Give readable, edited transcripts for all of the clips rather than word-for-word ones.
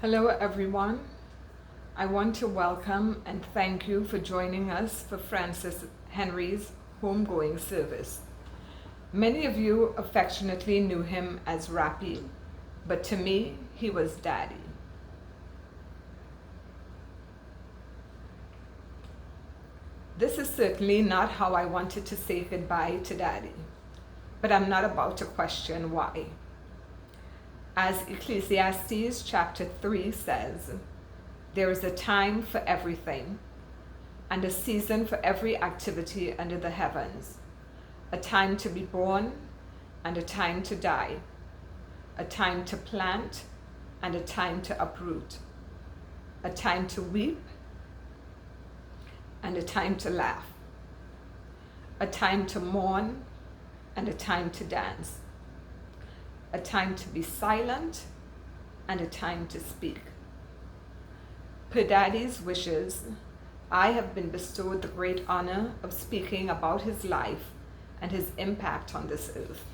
Hello everyone. I want to welcome and thank you for joining us for Francis Henry's homegoing service. Many of you affectionately knew him as Rappy, but to me, he was Daddy. This is certainly not how I wanted to say goodbye to Daddy, but I'm not about to question why. As Ecclesiastes chapter 3 says, there is a time for everything, and a season for every activity under the heavens, a time to be born and a time to die, a time to plant and a time to uproot, a time to weep and a time to laugh, a time to mourn and a time to dance, a time to be silent and a time to speak. Per Daddy's wishes, I have been bestowed the great honor of speaking about his life and his impact on this earth.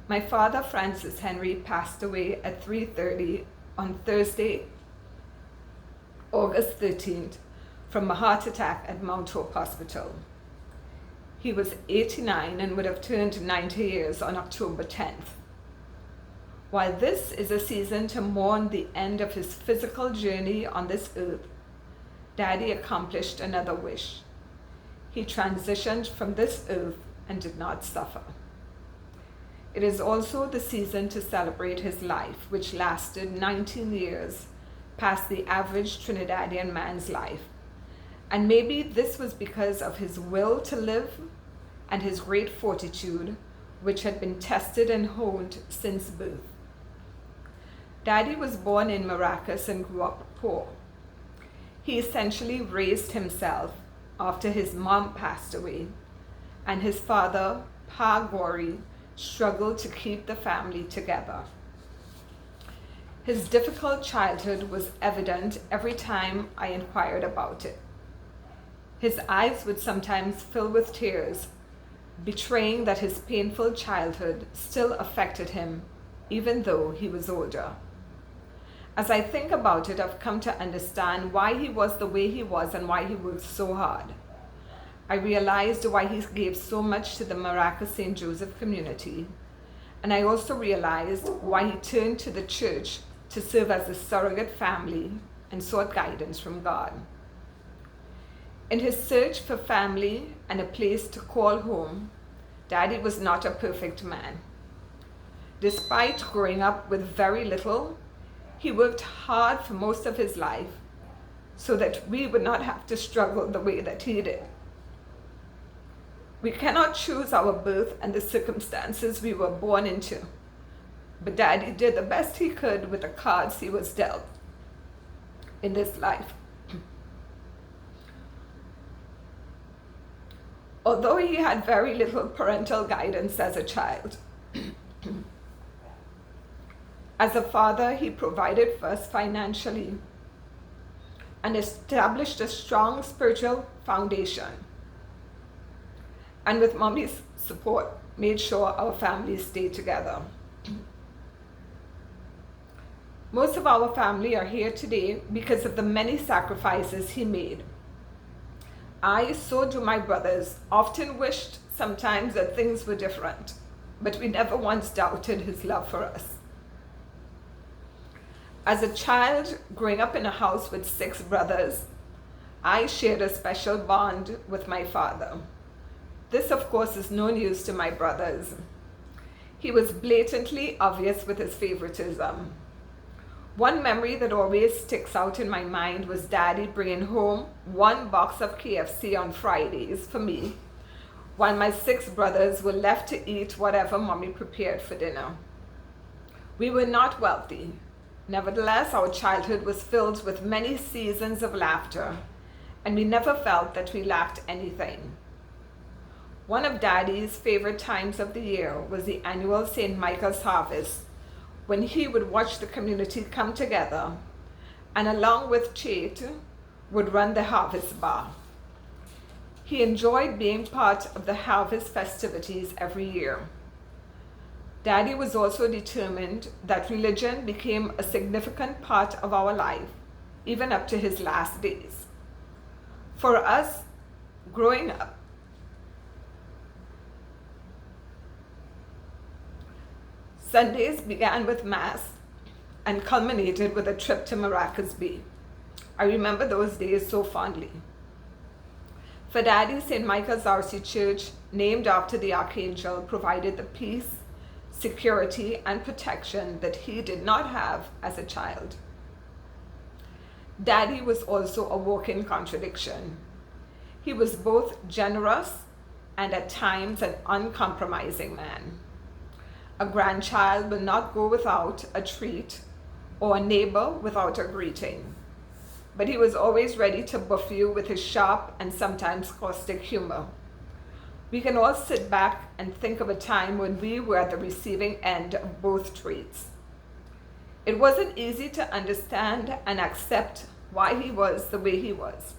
My father, Francis Henry, passed away at 3:30 on Thursday, August 13th, from a heart attack at Mount Hope Hospital. He was 89 and would have turned 90 years on October 10th. While this is a season to mourn the end of his physical journey on this earth, Daddy accomplished another wish. He transitioned from this earth and did not suffer. It is also the season to celebrate his life, which lasted 19 years, past the average Trinidadian man's life. And maybe this was because of his will to live and his great fortitude, which had been tested and honed since birth. Daddy was born in Maracas and grew up poor. He essentially raised himself after his mom passed away, and his father, Pa Gori, struggled to keep the family together. His difficult childhood was evident every time I inquired about it. His eyes would sometimes fill with tears, betraying that his painful childhood still affected him, even though he was older. As I think about it, I've come to understand why he was the way he was and why he worked so hard. I realized why he gave so much to the Maracas St. Joseph community, and I also realized why he turned to the church to serve as a surrogate family and sought guidance from God. In his search for family and a place to call home, Daddy was not a perfect man. Despite growing up with very little, he worked hard for most of his life so that we would not have to struggle the way that he did. We cannot choose our birth and the circumstances we were born into, but Daddy did the best he could with the cards he was dealt in this life. Although he had very little parental guidance as a child, as a father, he provided for us financially and established a strong spiritual foundation. And with Mommy's support, made sure our family stayed together. Most of our family are here today because of the many sacrifices he made. I, so do my brothers, often wished sometimes that things were different, but we never once doubted his love for us. As a child growing up in a house with 6 brothers, I shared a special bond with my father. This, of course, is no news to my brothers. He was blatantly obvious with his favoritism. One memory that always sticks out in my mind was Daddy bringing home 1 box of KFC on Fridays for me, while my 6 brothers were left to eat whatever Mommy prepared for dinner. We were not wealthy. Nevertheless, our childhood was filled with many seasons of laughter, and we never felt that we lacked anything. One of Daddy's favorite times of the year was the annual St. Michael's harvest, when he would watch the community come together and along with Chait would run the harvest bar. He enjoyed being part of the harvest festivities every year. Daddy was also determined that religion became a significant part of our life, even up to his last days. For us, growing up, Sundays began with Mass and culminated with a trip to Maracas Bay. I remember those days so fondly. For Daddy, St. Michael's RC Church, named after the Archangel, provided the peace, security, and protection that he did not have as a child. Daddy was also a walking contradiction. He was both generous and at times an uncompromising man. A grandchild will not go without a treat or a neighbor without a greeting. But he was always ready to buff you with his sharp and sometimes caustic humor. We can all sit back and think of a time when we were at the receiving end of both treats. It wasn't easy to understand and accept why he was the way he was.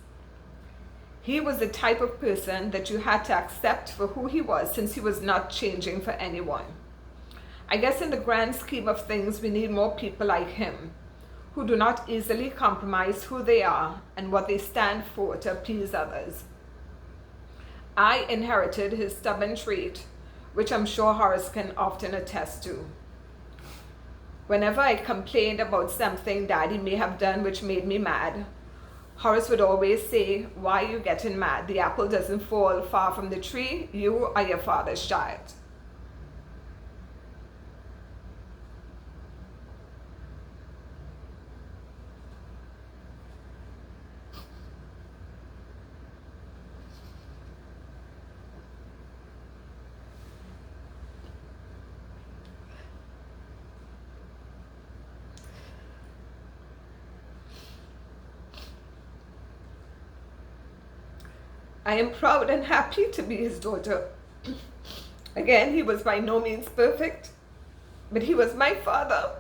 He was the type of person that you had to accept for who he was, since he was not changing for anyone. I guess in the grand scheme of things, we need more people like him, who do not easily compromise who they are and what they stand for to appease others. I inherited his stubborn trait, which I'm sure Horace can often attest to. Whenever I complained about something Daddy may have done which made me mad, Horace would always say, "Why are you getting mad? The apple doesn't fall far from the tree. You are your father's child." I am proud and happy to be his daughter. Again, he was by no means perfect, but he was my father,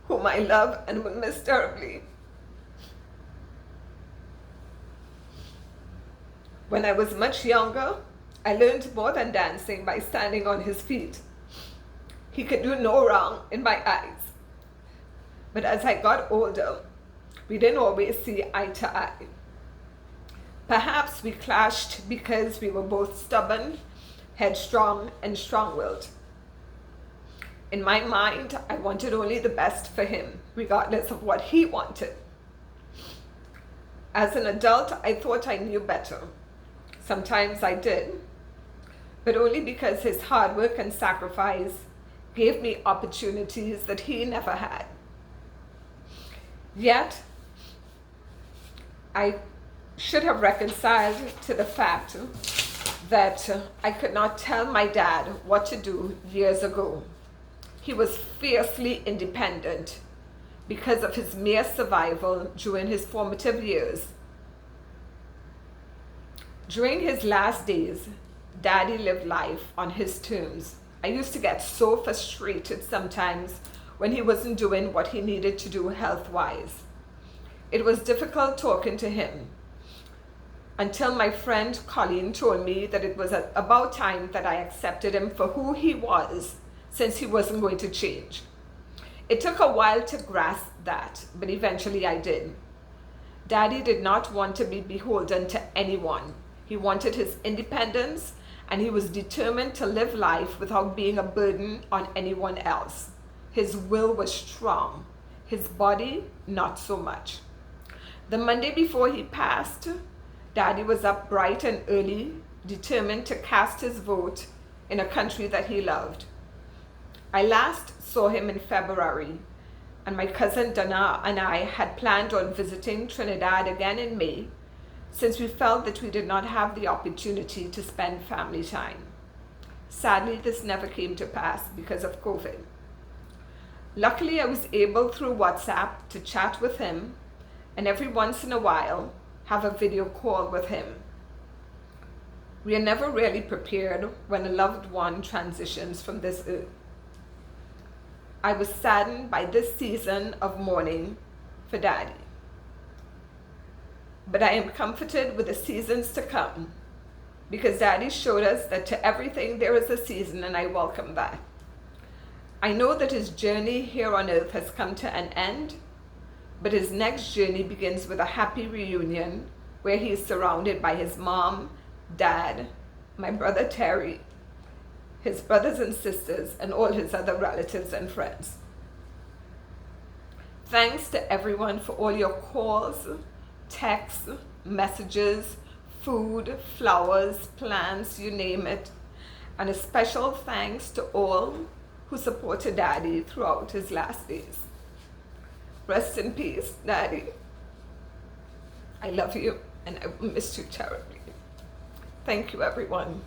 whom I love and will miss terribly. When I was much younger, I learned more than dancing by standing on his feet. He could do no wrong in my eyes. But as I got older, we didn't always see eye to eye. Perhaps we clashed because we were both stubborn, headstrong, and strong-willed. In my mind, I wanted only the best for him, regardless of what he wanted. As an adult, I thought I knew better. Sometimes I did, but only because his hard work and sacrifice gave me opportunities that he never had. Yet, I should have reconciled to the fact that I could not tell my dad what to do years ago. He was fiercely independent because of his mere survival during his formative years. During his last days, Daddy lived life on his terms. I used to get so frustrated sometimes when he wasn't doing what he needed to do health-wise. It was difficult talking to him until my friend Colleen told me that it was about time that I accepted him for who he was, since he wasn't going to change. It took a while to grasp that, but eventually I did. Daddy did not want to be beholden to anyone. He wanted his independence, and he was determined to live life without being a burden on anyone else. His will was strong, his body not so much. The Monday before he passed, Daddy was up bright and early, determined to cast his vote in a country that he loved. I last saw him in February, and my cousin Dana and I had planned on visiting Trinidad again in May, since we felt that we did not have the opportunity to spend family time. Sadly, this never came to pass because of COVID. Luckily, I was able through WhatsApp to chat with him, and every once in a while have a video call with him. We are never really prepared when a loved one transitions from this earth. I was saddened by this season of mourning for Daddy, but I am comforted with the seasons to come. because Daddy showed us that to everything there is a season, and I welcome that. I know that his journey here on earth has come to an end, but his next journey begins with a happy reunion where he is surrounded by his mom, dad, my brother Terry, his brothers and sisters, and all his other relatives and friends. Thanks to everyone for all your calls, texts, messages, food, flowers, plants, you name it. And a special thanks to all who supported Daddy throughout his last days. Rest in peace, Daddy. I love you and I will miss you terribly. Thank you, everyone.